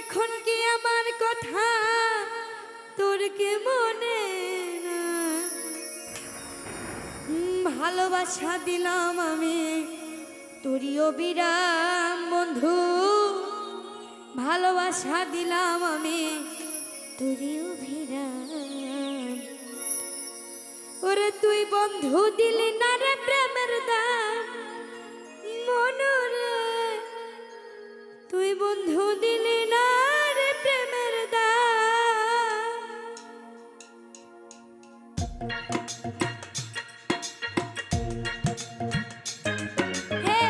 এখন কি আমার কথা তোর কি মনে না? ভালোবাসা দিলাম আমি তোরই অবিরাম বন্ধু, ভালোবাসা দিলাম আমি তোরই অবিরাম। ওরে তুই বন্ধু দিলি না রে প্রেমের দাম মনরে, তুই বন্ধু দিলি না রে প্রেমের দাম। হে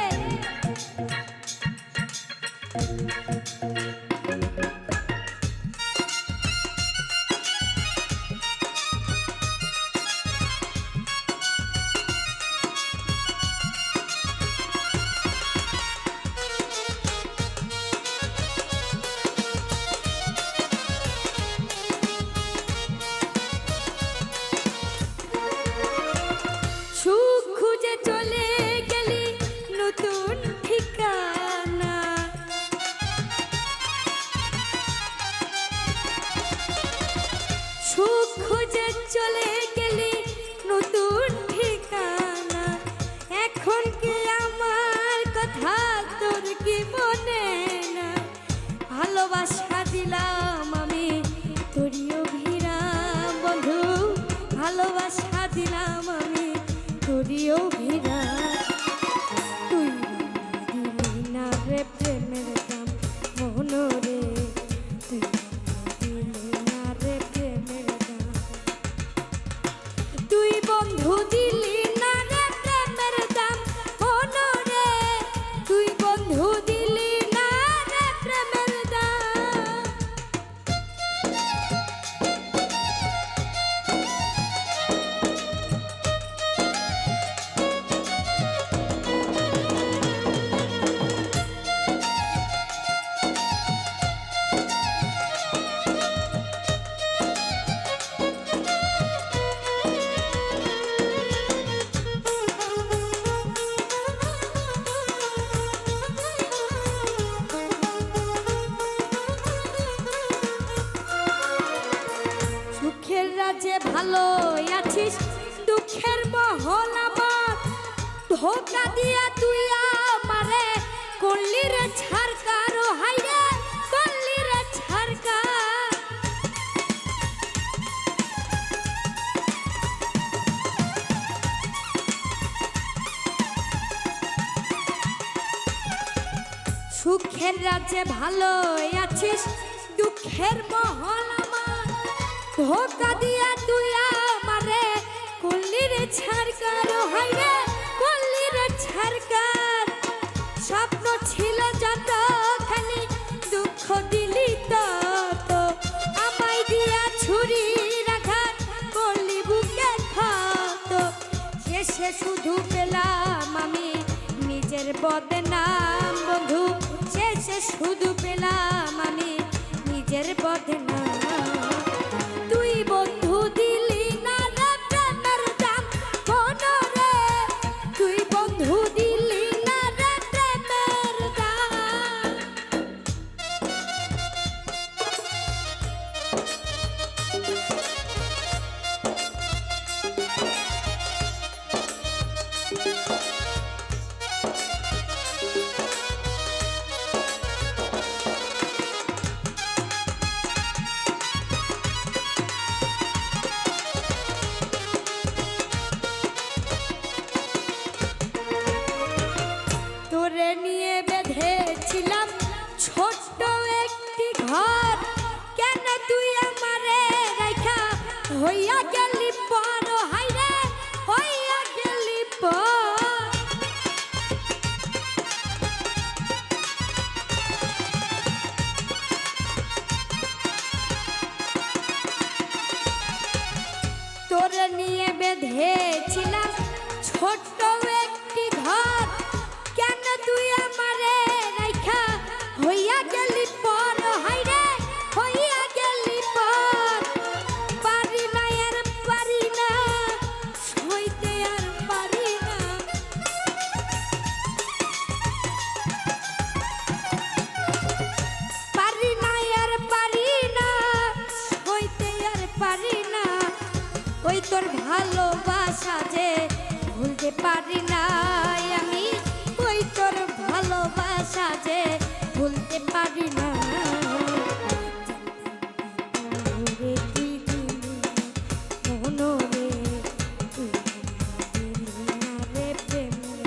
সুখ খুঁজে চলে গেলি নতুন ঠিকানা, সুখ খুঁজে চলে গেলি নতুন ঠিকানা। এখন কি আমার কথা তোর কি মনে না? ভালোবাসা দিলাম আমি তোরই অভিরাম বন্ধু, ভালোবাসা দিলাম আমি তোরই অভিরাম। তুই দিলি না রে প্রেমের দাম মনরে, তুই দিলি না রে প্রেমের দাম। তুই বন্ধু দিলি না রে প্রেমের দাম মনরে, তুই বন্ধু দিলি না রে প্রেমের দাম। সুখের রাজ্যে ভালো আছিস, দুঃখের মহল আমার ধোকা দিয়া তুই আমারে করলি রে ছাড়কার, ও হাই রে করলি রে ছাড়কার। সুখের রাজ্যে ভালো আছিস, দুঃখের মহল আমার ধোকা দিয়া তুই আমারে করলি রে ছাড়কার, ও হাই রে করলি রে ছাড়কার। স্বপ্ন ছিল যতখানি দুঃখ দিলি তত, আমায় দিয়া ছুরির আঘাত করলি বুকে ক্ষত। শেষে শুধু পেলাম আমি নিজের বদনাম বন্ধু, শেষে শুধু পেলাম আমি নিজের বদনাম। তুই বন্ধু দিলি না রে প্রেমের দাম মনরে, তুই বন্ধু দিলি না রে প্রেমের দাম। তোরে নিয়ে বেঁধেছিলাম ছোট্ট একটি ঘর, কেন তুই আমারে রাইখা হইয়া গেলি পর, ও হাই রে হইয়া গেলি পর। তোরে নিয়ে বেঁধেছিলাম ছোট্ট একটি ঘর, কেন তুই আমারে রাইখা হইয়া গেলি পর, ও হাই রে হইয়া গেলি পর। পারি না আর তোর ভালোবাসা যে ভুলতে পারি না আমি, ওই তোর ভালোবাসা যে ভুলতে পারি না। রে কি দিলি মনরে, তুই দিলি না রে প্রেমের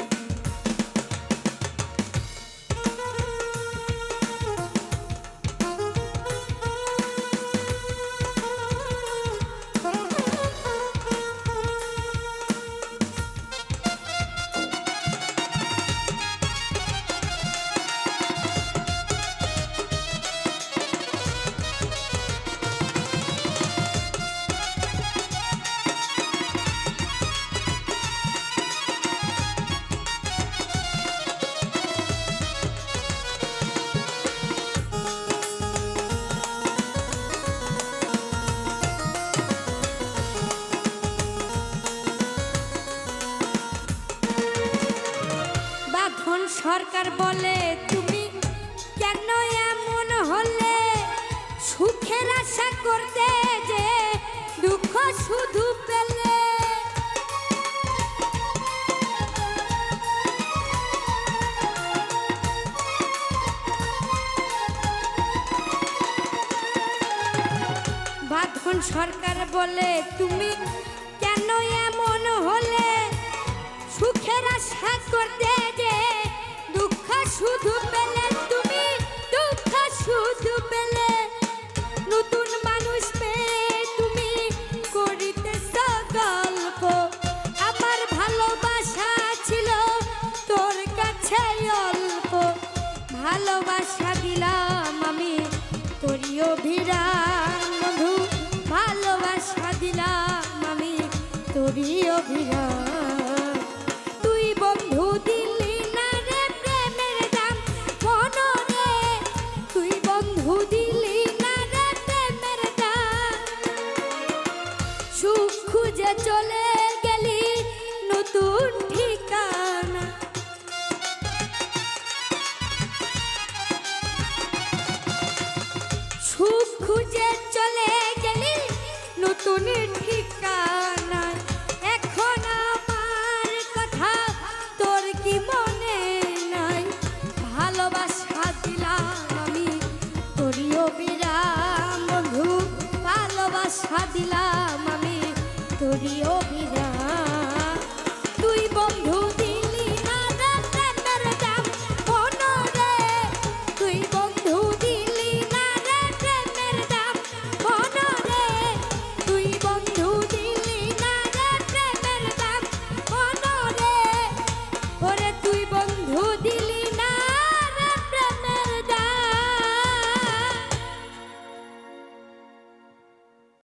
বাঁধন সরকার বলে তুমি কেন এমন হলে, সুখের আশা করতে যে দুঃখ শুধু পেলে। বাঁধন সরকার বলে তুমি কেন এমন হলে, সুখের আশা করতে যে দুঃখ শুধু পেলে। তুমি দুঃখ শুধু পেলে, নতুন মানুষ পেয়ে তুমি করিতেছ গল্প। আমার ভালোবাসা ছিল তোর কাছে অল্প, ভালোবাসা দিলাম আমি তোরই অভিরাম বন্ধু, ভালোবাসা দিলাম আমি তোরই অভিরাম। তুই বন্ধু দিলি না রে প্রেমের দাম মনরে, তুই বন্ধু দিলি না রে প্রেমের দাম। সুখ খুঁজে চলে গেলি নতুন ঠিকানা, সুখ খুঁজে চলে গেলি নতুন ঠিকানা। এখন আমার কথা তোর কি মনে নাই, ভালোবাসা দিলাম আমি তোরই অবিরাম বন্ধু, ভালোবাসা দিলাম আমি তোরই